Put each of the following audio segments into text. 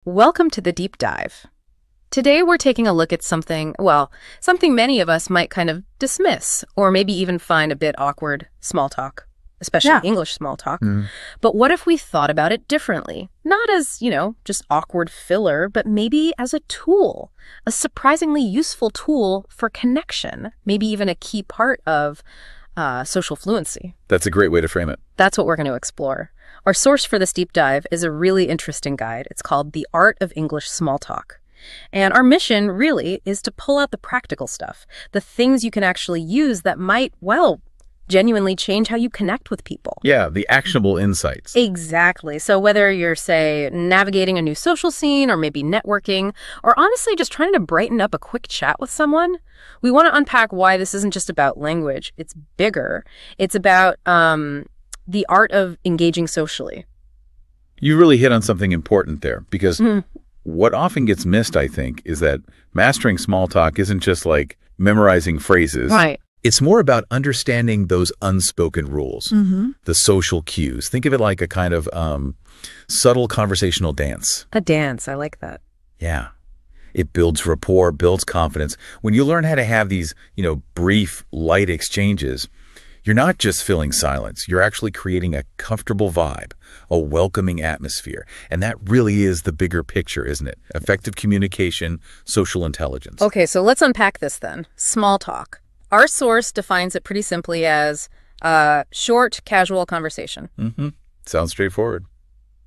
Welcome to the deep dive. Today we're taking a look at something many of us might kind of dismiss or maybe even find a bit awkward: small talk, especially English small talk. But what if we thought about it differently? Not as, just awkward filler, but maybe as a tool, a surprisingly useful tool for connection, maybe even a key part of social fluency. That's a great way to frame it. That's what we're going to explore. Our source for this deep dive is a really interesting guide. It's called The Art of English Small Talk. And our mission really is to pull out the practical stuff, the things you can actually use that might, genuinely change how you connect with people. Yeah, the actionable insights. Exactly. So whether you're, say, navigating a new social scene or maybe networking, or honestly just trying to brighten up a quick chat with someone, we want to unpack why this isn't just about language. It's bigger. It's about the art of engaging socially. You really hit on something important there, because what often gets missed, I think, is that mastering small talk isn't just like memorizing phrases. Right. It's more about understanding those unspoken rules, the social cues. Think of it like a kind of subtle conversational dance. A dance. I like that. Yeah. It builds rapport, builds confidence. When you learn how to have these, brief, light exchanges, you're not just filling silence. You're actually creating a comfortable vibe, a welcoming atmosphere. And that really is the bigger picture, isn't it? Effective communication, social intelligence. Okay, so let's unpack this then. Small talk. Our source defines it pretty simply as short, casual conversation. Sounds straightforward.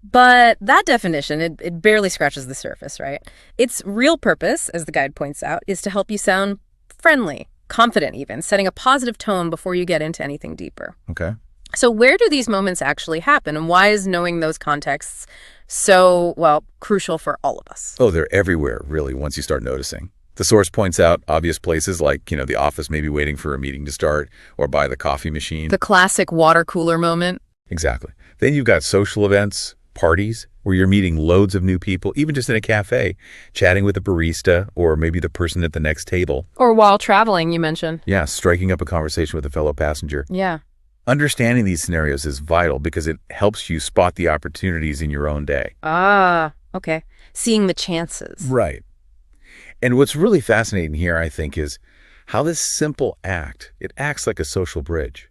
But that definition, it barely scratches the surface, right? Its real purpose, as the guide points out, is to help you sound friendly, confident even, setting a positive tone before you get into anything deeper. Okay. So where do these moments actually happen, and why is knowing those contexts so, crucial for all of us? Oh, they're everywhere, really, once you start noticing. The source points out obvious places like, the office maybe waiting for a meeting to start, or by the coffee machine. The classic water cooler moment. Exactly. Then you've got social events, parties, where you're meeting loads of new people, even just in a cafe, chatting with a barista or maybe the person at the next table. Or while traveling, you mentioned. Yeah, striking up a conversation with a fellow passenger. Yeah. Understanding these scenarios is vital because it helps you spot the opportunities in your own day. Ah, okay. Seeing the chances. Right. And what's really fascinating here, I think, is how this simple act, it acts like a social bridge.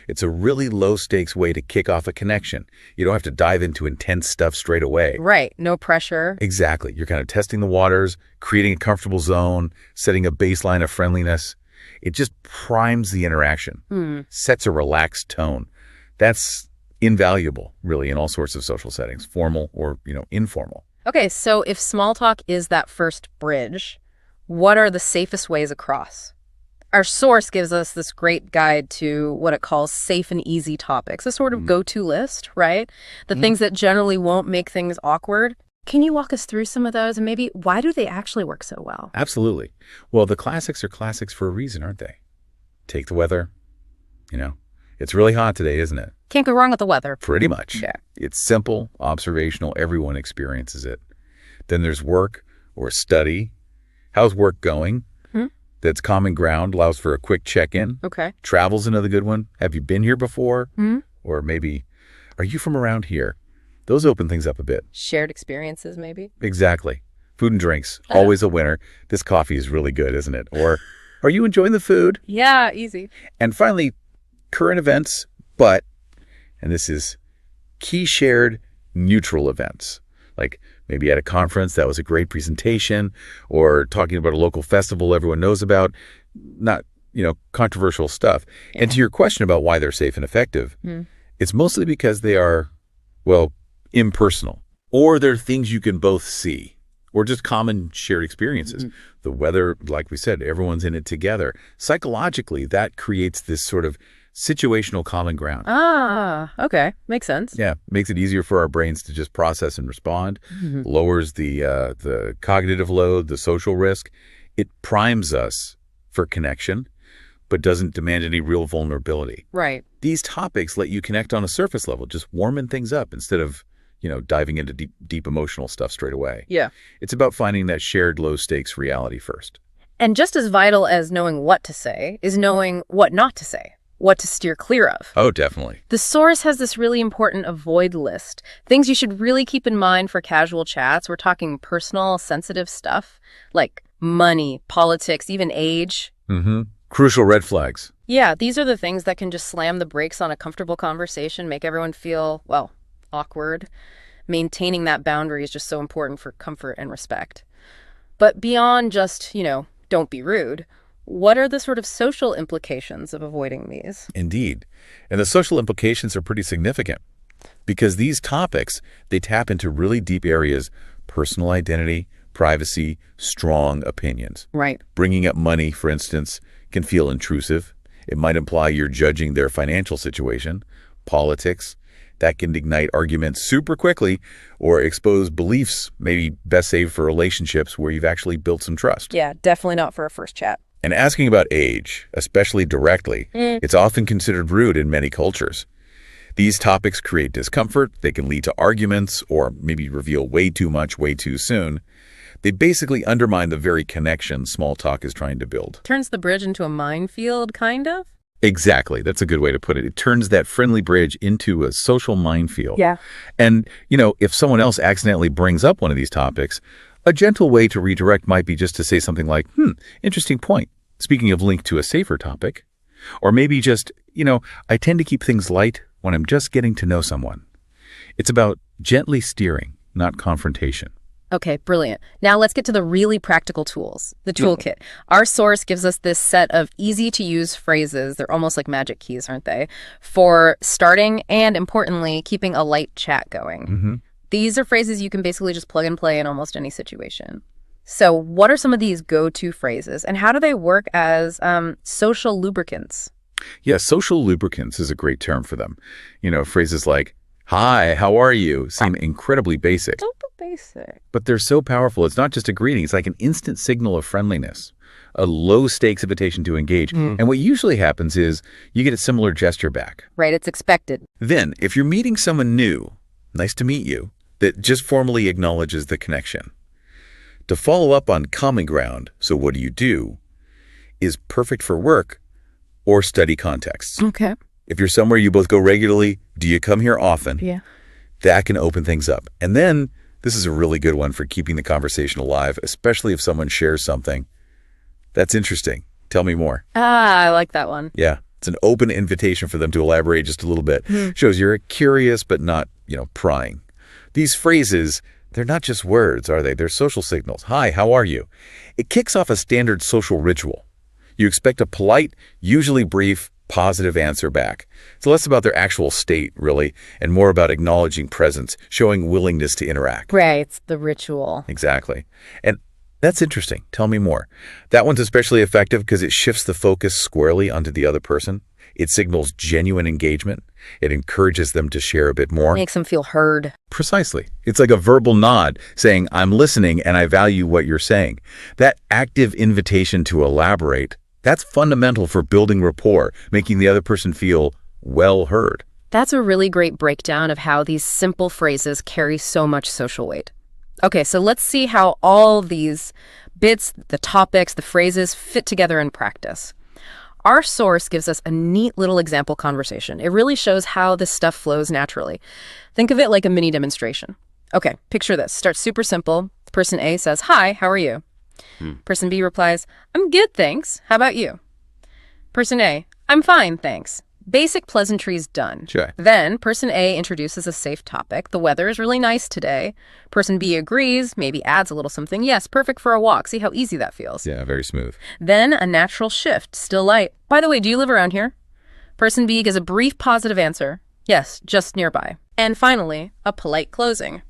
It's a really low-stakes way to kick off a connection. You don't have to dive into intense stuff straight away. Right. No pressure. Exactly. You're kind of testing the waters, creating a comfortable zone, setting a baseline of friendliness. It just primes the interaction, sets a relaxed tone. That's invaluable, really, in all sorts of social settings, formal or, informal. Okay, so if small talk is that first bridge, what are the safest ways across? Our source gives us this great guide to what it calls safe and easy topics, a sort of go-to list, right? The things that generally won't make things awkward. Can you walk us through some of those, and maybe why do they actually work so well? Absolutely. Well, the classics are classics for a reason, aren't they? Take the weather. It's really hot today, isn't it? Can't go wrong with the weather. Pretty much. Yeah. It's simple, observational. Everyone experiences it. Then there's work or study. How's work going? That's common ground, allows for a quick check-in. Okay. Travel's another good one. Have you been here before? Or maybe, are you from around here? Those open things up a bit. Shared experiences, maybe? Exactly. Food and drinks, always a winner. This coffee is really good, isn't it? Or, are you enjoying the food? Yeah, easy. And finally, current events, and this is key shared neutral events. Like maybe at a conference, that was a great presentation, or talking about a local festival everyone knows about, not, controversial stuff. Yeah. And to your question about why they're safe and effective, it's mostly because they are, impersonal, or they're things you can both see, or just common shared experiences. The weather, like we said, everyone's in it together. Psychologically, that creates this sort of situational common ground. Ah, okay. Makes sense. Yeah. Makes it easier for our brains to just process and respond. Lowers the cognitive load, the social risk. It primes us for connection, but doesn't demand any real vulnerability. Right. These topics let you connect on a surface level, just warming things up instead of, diving into deep emotional stuff straight away. Yeah. It's about finding that shared low-stakes reality first. And just as vital as knowing what to say is knowing what not to say. what to steer clear of. Oh, definitely. The source has this really important avoid list. Things you should really keep in mind for casual chats. We're talking personal, sensitive stuff like money, politics, even age. Crucial red flags. Yeah, these are the things that can just slam the brakes on a comfortable conversation, make everyone feel, well, awkward. Maintaining that boundary is just so important for comfort and respect. But beyond just, don't be rude, what are the sort of social implications of avoiding these? Indeed. And the social implications are pretty significant because these topics, they tap into really deep areas: personal identity, privacy, strong opinions. Right. Bringing up money, for instance, can feel intrusive. It might imply you're judging their financial situation. Politics, that can ignite arguments super quickly or expose beliefs maybe best saved for relationships where you've actually built some trust. Yeah, definitely not for a first chat. And asking about age, especially directly, it's often considered rude in many cultures. These topics create discomfort. They can lead to arguments or maybe reveal way too much way too soon. They basically undermine the very connection small talk is trying to build. Turns the bridge into a minefield, kind of? Exactly. That's a good way to put it. It turns that friendly bridge into a social minefield. Yeah. And, if someone else accidentally brings up one of these topics, a gentle way to redirect might be just to say something like, interesting point. Speaking of link to a safer topic. Or maybe just, I tend to keep things light when I'm just getting to know someone. It's about gently steering, not confrontation. Okay, brilliant. Now let's get to the really practical tools, the toolkit. Our source gives us this set of easy-to-use phrases. They're almost like magic keys, aren't they? For starting and, importantly, keeping a light chat going. These are phrases you can basically just plug and play in almost any situation. So what are some of these go-to phrases, and how do they work as social lubricants? Yeah, social lubricants is a great term for them. Phrases like, "Hi, how are you?" seem incredibly basic. Super basic. But they're so powerful. It's not just a greeting. It's like an instant signal of friendliness, a low-stakes invitation to engage. And what usually happens is you get a similar gesture back. Right, it's expected. Then, if you're meeting someone new, nice to meet you, that just formally acknowledges the connection. To follow up on common ground, so what do, is perfect for work or study contexts. Okay. If you're somewhere you both go regularly, do you come here often? Yeah. That can open things up. And then this is a really good one for keeping the conversation alive, especially if someone shares something. That's interesting. Tell me more. I like that one. Yeah. It's an open invitation for them to elaborate just a little bit. Shows you're curious but not, prying. These phrases, they're not just words, are they? They're social signals. Hi, how are you? It kicks off a standard social ritual. You expect a polite, usually brief, positive answer back. It's less about their actual state, really, and more about acknowledging presence, showing willingness to interact. Right, it's the ritual. Exactly. And that's interesting. Tell me more. That one's especially effective because it shifts the focus squarely onto the other person. It signals genuine engagement. It encourages them to share a bit more. Makes them feel heard. Precisely. It's like a verbal nod saying, I'm listening and I value what you're saying. That active invitation to elaborate, that's fundamental for building rapport, making the other person feel well heard. That's a really great breakdown of how these simple phrases carry so much social weight. Okay, so let's see how all these bits, the topics, the phrases fit together in practice. Our source gives us a neat little example conversation. It really shows how this stuff flows naturally. Think of it like a mini demonstration. Okay, picture this. Starts super simple. Person A says, "Hi, how are you?" Person B replies, "I'm good, thanks. How about you?" Person A, "I'm fine, thanks." Basic pleasantries done. Sure. Then person A introduces a safe topic. The weather is really nice today. Person B agrees, maybe adds a little something. Yes, perfect for a walk. See how easy that feels. Yeah, very smooth. Then a natural shift, still light. By the way, do you live around here? Person B gives a brief positive answer. Yes, just nearby. And finally, a polite closing.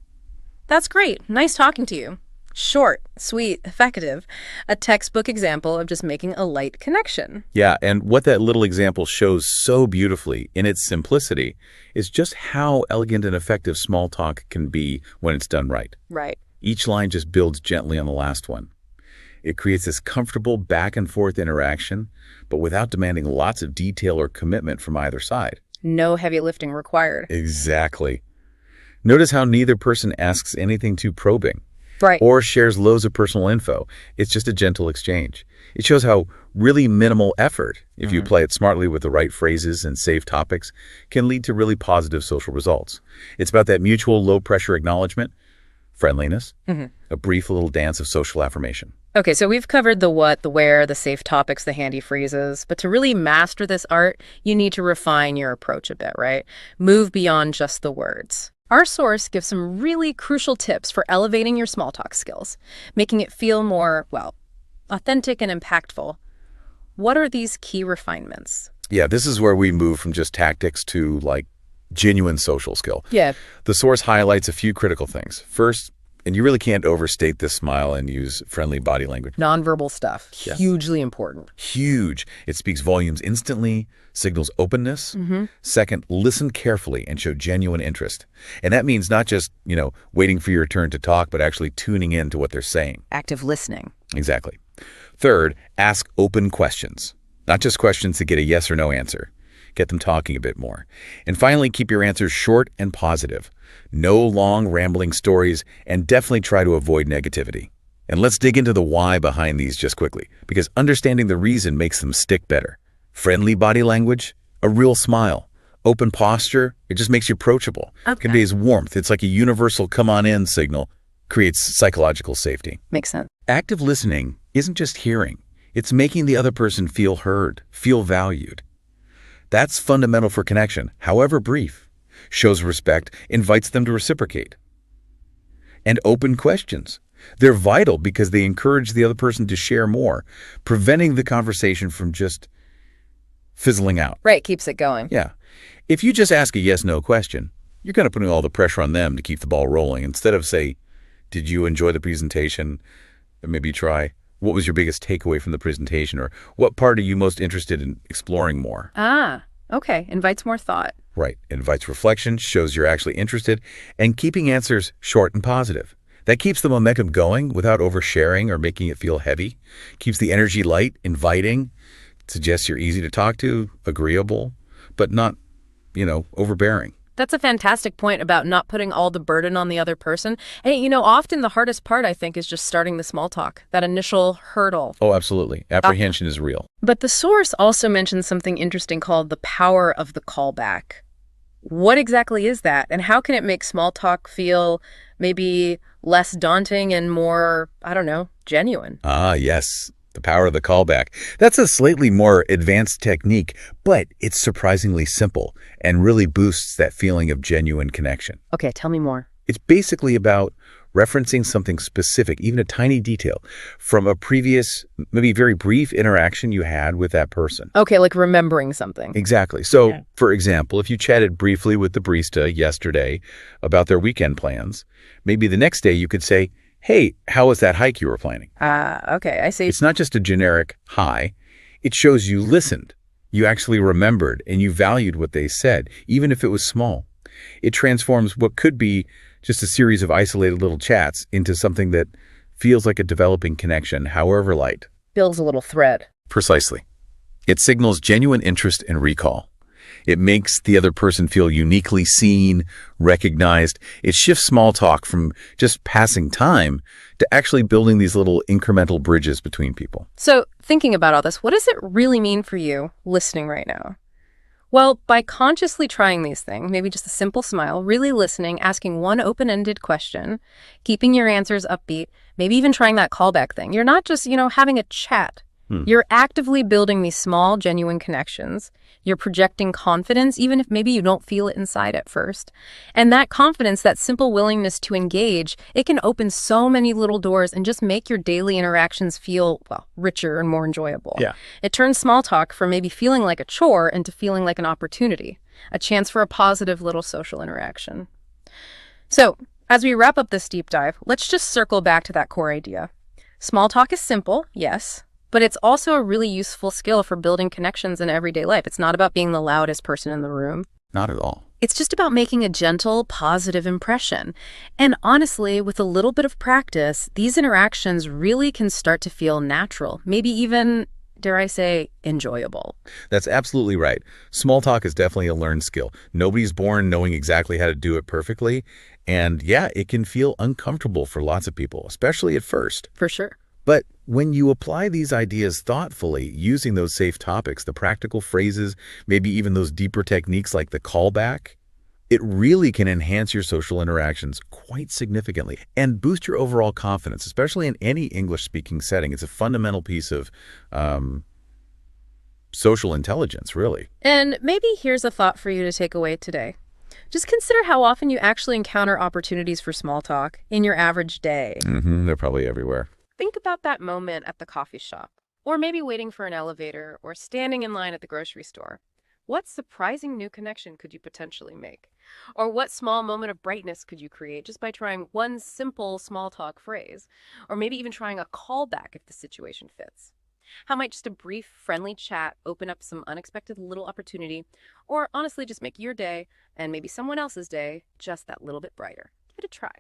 That's great. Nice talking to you. Short, sweet, effective. A textbook example of just making a light connection. Yeah, and what that little example shows so beautifully in its simplicity is just how elegant and effective small talk can be when it's done right. Right. Each line just builds gently on the last one. It creates this comfortable back and forth interaction, but without demanding lots of detail or commitment from either side. No heavy lifting required. Exactly. Notice how neither person asks anything too probing. Right. or shares loads of personal info. It's just a gentle exchange. It shows how really minimal effort, if you play it smartly with the right phrases and safe topics, can lead to really positive social results. It's about that mutual low-pressure acknowledgement, friendliness, a brief little dance of social affirmation. Okay, so we've covered the what, the where, the safe topics, the handy phrases. But to really master this art, you need to refine your approach a bit, right? Move beyond just the words. Our source gives some really crucial tips for elevating your small talk skills, making it feel more, well, authentic and impactful. What are these key refinements? Yeah, this is where we move from just tactics to, like, genuine social skill. Yeah. The source highlights a few critical things. First, and you really can't overstate this smile and use friendly body language. Nonverbal stuff. Yes. Hugely important. Huge. It speaks volumes instantly, signals openness. Second, listen carefully and show genuine interest. And that means not just, waiting for your turn to talk, but actually tuning in to what they're saying. Active listening. Exactly. Third, ask open questions, not just questions to get a yes or no answer. Get them talking a bit more. And finally, keep your answers short and positive. No long, rambling stories, and definitely try to avoid negativity. And let's dig into the why behind these just quickly, because understanding the reason makes them stick better. Friendly body language, a real smile, open posture, it just makes you approachable. Okay. Conveys warmth. It's like a universal come on in signal, creates psychological safety. Makes sense. Active listening isn't just hearing. It's making the other person feel heard, feel valued. That's fundamental for connection, however brief. Shows respect, invites them to reciprocate. And open questions. They're vital because they encourage the other person to share more, preventing the conversation from just fizzling out. Right, keeps it going. Yeah. If you just ask a yes-no question, you're kind of putting all the pressure on them to keep the ball rolling. Instead of, say, did you enjoy the presentation? Or maybe try, what was your biggest takeaway from the presentation? Or what part are you most interested in exploring more? Ah, okay. Invites more thought. Right. Invites reflection, shows you're actually interested, and keeping answers short and positive. That keeps the momentum going without oversharing or making it feel heavy. Keeps the energy light, inviting, suggests you're easy to talk to, agreeable, but not, overbearing. That's a fantastic point about not putting all the burden on the other person. And, often the hardest part, I think, is just starting the small talk, that initial hurdle. Oh, absolutely. Apprehension is real. But the source also mentions something interesting called the power of the callback. What exactly is that? And how can it make small talk feel maybe less daunting and more, genuine? Ah, yes. The power of the callback. That's a slightly more advanced technique, but it's surprisingly simple and really boosts that feeling of genuine connection. Okay, tell me more. It's basically about referencing something specific, even a tiny detail, from a previous, maybe very brief interaction you had with that person. Okay, like remembering something. Exactly. So, For example, if you chatted briefly with the barista yesterday about their weekend plans, maybe the next day you could say, hey, how was that hike you were planning? Okay, I see. It's not just a generic hi. It shows you listened, you actually remembered, and you valued what they said, even if it was small. It transforms what could be just a series of isolated little chats into something that feels like a developing connection, however light. Builds a little thread. Precisely. It signals genuine interest and recall. It makes the other person feel uniquely seen, recognized. It shifts small talk from just passing time to actually building these little incremental bridges between people. So, thinking about all this, what does it really mean for you listening right now? Well, by consciously trying these things, maybe just a simple smile, really listening, asking one open-ended question, keeping your answers upbeat, maybe even trying that callback thing. You're not just, having a chat. You're actively building these small, genuine connections. You're projecting confidence, even if maybe you don't feel it inside at first. And that confidence, that simple willingness to engage, it can open so many little doors and just make your daily interactions feel, richer and more enjoyable. Yeah. It turns small talk from maybe feeling like a chore into feeling like an opportunity, a chance for a positive little social interaction. So, as we wrap up this deep dive, let's just circle back to that core idea. Small talk is simple, yes, but it's also a really useful skill for building connections in everyday life. It's not about being the loudest person in the room. Not at all. It's just about making a gentle, positive impression. And honestly, with a little bit of practice, these interactions really can start to feel natural, maybe even, dare I say, enjoyable. That's absolutely right. Small talk is definitely a learned skill. Nobody's born knowing exactly how to do it perfectly, And yeah, it can feel uncomfortable for lots of people, especially at first. For sure. But when you apply these ideas thoughtfully, using those safe topics, the practical phrases, maybe even those deeper techniques like the callback, it really can enhance your social interactions quite significantly and boost your overall confidence, especially in any English-speaking setting. It's a fundamental piece of social intelligence, really. And maybe here's a thought for you to take away today. Just consider how often you actually encounter opportunities for small talk in your average day. They're probably everywhere. Think about that moment at the coffee shop, or maybe waiting for an elevator, or standing in line at the grocery store. What surprising new connection could you potentially make? Or what small moment of brightness could you create just by trying one simple small talk phrase? Or maybe even trying a callback if the situation fits. How might just a brief, friendly chat open up some unexpected little opportunity, or honestly just make your day, and maybe someone else's day, just that little bit brighter? Give it a try.